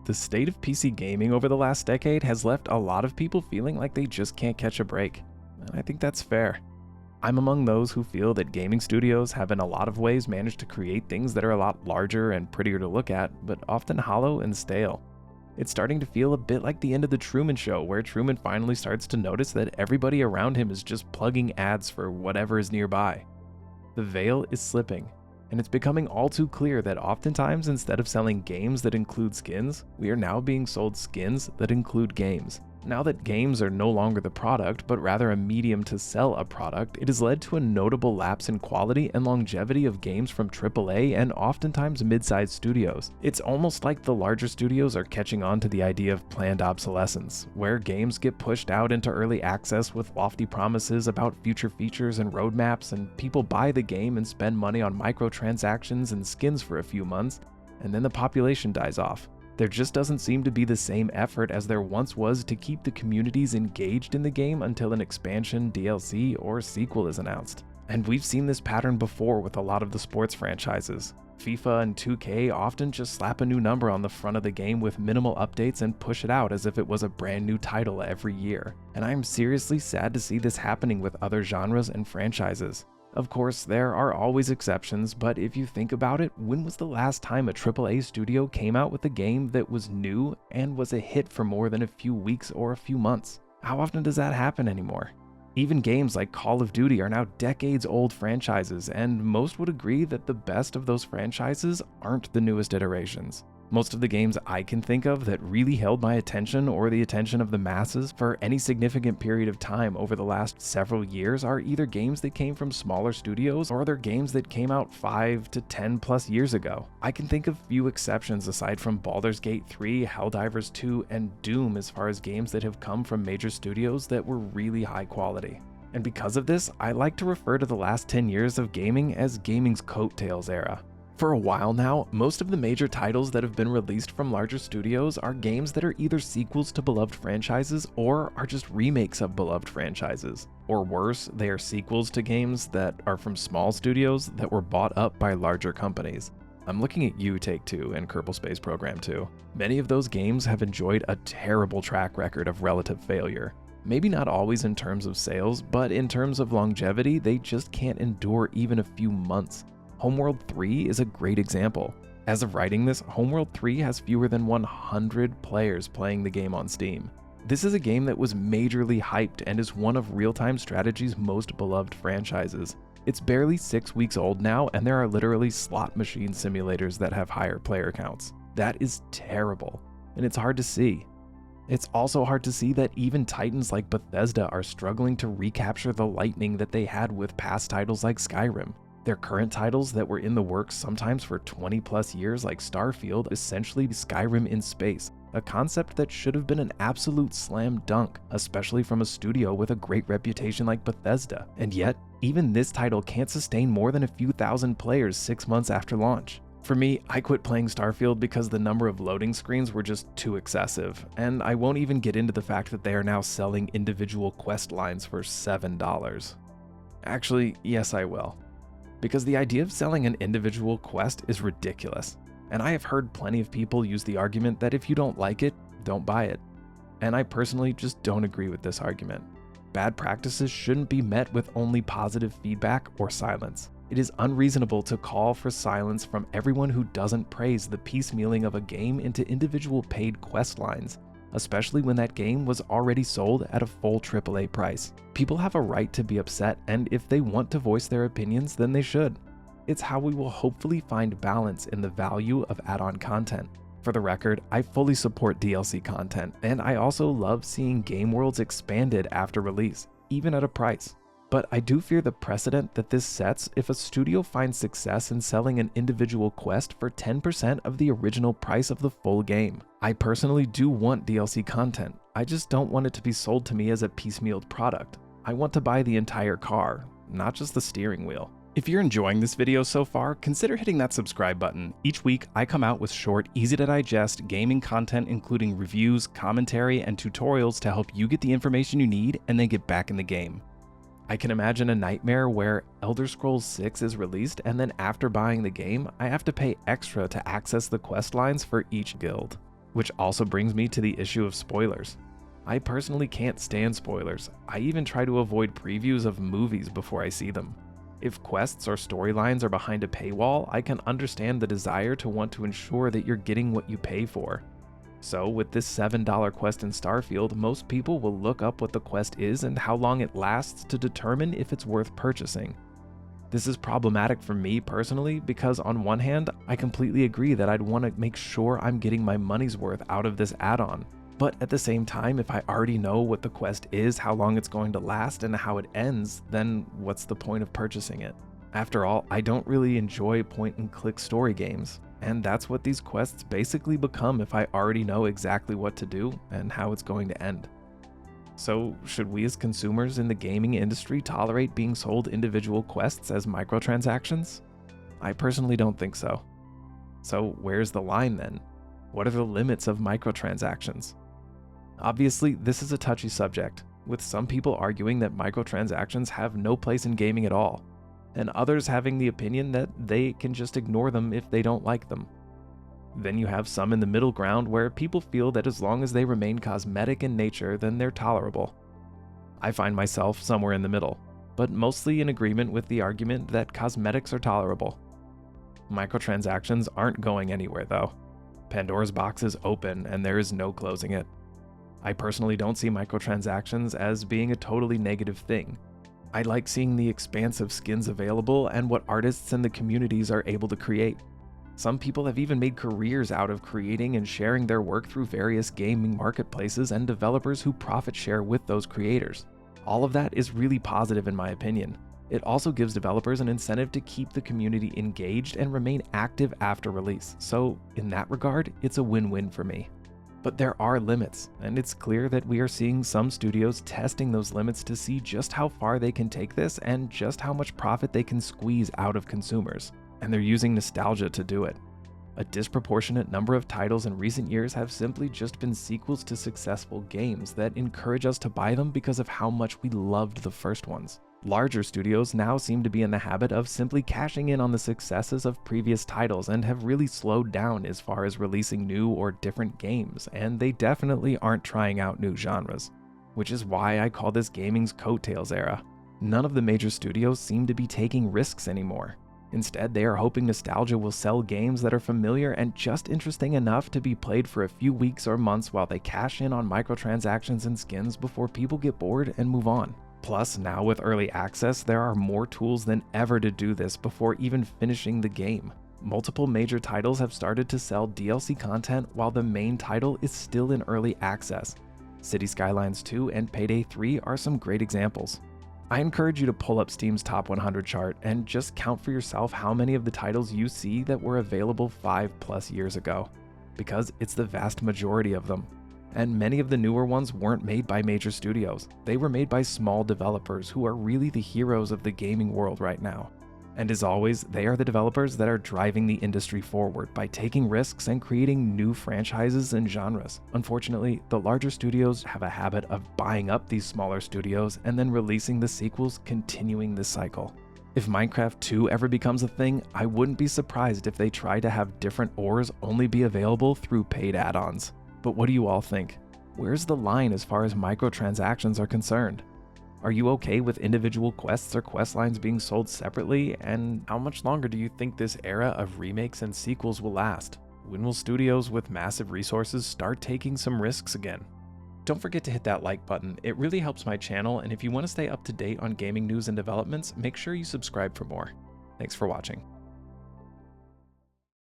The state of PC gaming over the last decade has left a lot of people feeling like they just can't catch a break, and I think that's fair. I'm among those who feel that gaming studios have in a lot of ways managed to create things that are a lot larger and prettier to look at, but often hollow and stale. It's starting to feel a bit like the end of the Truman Show, where Truman finally starts to notice that everybody around him is just plugging ads for whatever is nearby. The veil is slipping, and it's becoming all too clear that oftentimes instead of selling games that include skins, we are now being sold skins that include games. Now that games are no longer the product, but rather a medium to sell a product, it has led to a notable lapse in quality and longevity of games from AAA and oftentimes mid-sized studios. It's almost like the larger studios are catching on to the idea of planned obsolescence, where games get pushed out into early access with lofty promises about future features and roadmaps, and people buy the game and spend money on microtransactions and skins for a few months, and then the population dies off. There just doesn't seem to be the same effort as there once was to keep the communities engaged in the game until an expansion, DLC, or sequel is announced. And we've seen this pattern before with a lot of the sports franchises. FIFA and 2K often just slap a new number on the front of the game with minimal updates and push it out as if it was a brand new title every year. And I'm seriously sad to see this happening with other genres and franchises. Of course, there are always exceptions, but if you think about it, when was the last time a AAA studio came out with a game that was new and was a hit for more than a few weeks or a few months? How often does that happen anymore? Even games like Call of Duty are now decades-old franchises, and most would agree that the best of those franchises aren't the newest iterations. Most of the games I can think of that really held my attention or the attention of the masses for any significant period of time over the last several years are either games that came from smaller studios or they're games that came out 5 to 10 plus years ago. I can think of few exceptions aside from Baldur's Gate 3, Helldivers 2, and Doom as far as games that have come from major studios that were really high quality. And because of this, I like to refer to the last 10 years of gaming as gaming's coattails era. For a while now, most of the major titles that have been released from larger studios are games that are either sequels to beloved franchises or are just remakes of beloved franchises. Or worse, they are sequels to games that are from small studios that were bought up by larger companies. I'm looking at you, Take-Two, and Kerbal Space Program 2. Many of those games have enjoyed a terrible track record of relative failure. Maybe not always in terms of sales, but in terms of longevity, they just can't endure even a few months. Homeworld 3 is a great example. As of writing this, Homeworld 3 has fewer than 100 players playing the game on Steam. This is a game that was majorly hyped and is one of real-time strategy's most beloved franchises. It's barely 6 weeks old now, and there are literally slot machine simulators that have higher player counts. That is terrible, and it's hard to see. It's also hard to see that even titans like Bethesda are struggling to recapture the lightning that they had with past titles like Skyrim. Their current titles that were in the works sometimes for 20 plus years like Starfield, essentially Skyrim in space, a concept that should have been an absolute slam dunk, especially from a studio with a great reputation like Bethesda. And yet, even this title can't sustain more than a few thousand players 6 months after launch. For me, I quit playing Starfield because the number of loading screens were just too excessive, and I won't even get into the fact that they are now selling individual quest lines for $7. Actually, yes I will. Because the idea of selling an individual quest is ridiculous, and I have heard plenty of people use the argument that if you don't like it, don't buy it. And I personally just don't agree with this argument. Bad practices shouldn't be met with only positive feedback or silence. It is unreasonable to call for silence from everyone who doesn't praise the piecemealing of a game into individual paid quest lines, especially when that game was already sold at a full AAA price. People have a right to be upset, and if they want to voice their opinions, then they should. It's how we will hopefully find balance in the value of add-on content. For the record, I fully support DLC content, and I also love seeing game worlds expanded after release, even at a price. But I do fear the precedent that this sets if a studio finds success in selling an individual quest for 10% of the original price of the full game. I personally do want DLC content, I just don't want it to be sold to me as a piecemealed product. I want to buy the entire car, not just the steering wheel. If you're enjoying this video so far, consider hitting that subscribe button. Each week, I come out with short, easy-to-digest gaming content including reviews, commentary, and tutorials to help you get the information you need and then get back in the game. I can imagine a nightmare where Elder Scrolls 6 is released and then after buying the game, I have to pay extra to access the quest lines for each guild. Which also brings me to the issue of spoilers. I personally can't stand spoilers. I even try to avoid previews of movies before I see them. If quests or storylines are behind a paywall, I can understand the desire to want to ensure that you're getting what you pay for. So with this $7 quest in Starfield, most people will look up what the quest is and how long it lasts to determine if it's worth purchasing. This is problematic for me personally because on one hand, I completely agree that I'd want to make sure I'm getting my money's worth out of this add-on. But at the same time, if I already know what the quest is, how long it's going to last, and how it ends, then what's the point of purchasing it? After all, I don't really enjoy point-and-click story games, and that's what these quests basically become if I already know exactly what to do and how it's going to end. So, should we as consumers in the gaming industry tolerate being sold individual quests as microtransactions? I personally don't think so. So, where's the line then? What are the limits of microtransactions? Obviously, this is a touchy subject, with some people arguing that microtransactions have no place in gaming at all, and others having the opinion that they can just ignore them if they don't like them. Then you have some in the middle ground where people feel that as long as they remain cosmetic in nature, then they're tolerable. I find myself somewhere in the middle, but mostly in agreement with the argument that cosmetics are tolerable. Microtransactions aren't going anywhere though. Pandora's box is open and there is no closing it. I personally don't see microtransactions as being a totally negative thing. I like seeing the expansive skins available and what artists and the communities are able to create. Some people have even made careers out of creating and sharing their work through various gaming marketplaces and developers who profit share with those creators. All of that is really positive in my opinion. It also gives developers an incentive to keep the community engaged and remain active after release, so in that regard, it's a win-win for me. But there are limits, and it's clear that we are seeing some studios testing those limits to see just how far they can take this and just how much profit they can squeeze out of consumers. And they're using nostalgia to do it. A disproportionate number of titles in recent years have simply just been sequels to successful games that encourage us to buy them because of how much we loved the first ones. Larger studios now seem to be in the habit of simply cashing in on the successes of previous titles and have really slowed down as far as releasing new or different games, and they definitely aren't trying out new genres. Which is why I call this gaming's coattails era. None of the major studios seem to be taking risks anymore. Instead, they are hoping nostalgia will sell games that are familiar and just interesting enough to be played for a few weeks or months while they cash in on microtransactions and skins before people get bored and move on. Plus, now with early access, there are more tools than ever to do this before even finishing the game. Multiple major titles have started to sell DLC content while the main title is still in early access. City Skylines 2 and Payday 3 are some great examples. I encourage you to pull up Steam's Top 100 chart and just count for yourself how many of the titles you see that were available 5+ years ago, because it's the vast majority of them. And many of the newer ones weren't made by major studios. They were made by small developers who are really the heroes of the gaming world right now. And as always, they are the developers that are driving the industry forward by taking risks and creating new franchises and genres. Unfortunately, the larger studios have a habit of buying up these smaller studios and then releasing the sequels, continuing this cycle. If Minecraft 2 ever becomes a thing, I wouldn't be surprised if they try to have different ores only be available through paid add-ons. But what do you all think? Where's the line as far as microtransactions are concerned? Are you okay with individual quests or quest lines being sold separately? And how much longer do you think this era of remakes and sequels will last? When will studios with massive resources start taking some risks again? Don't forget to hit that like button. It really helps my channel, and if you want to stay up to date on gaming news and developments, make sure you subscribe for more. Thanks for watching.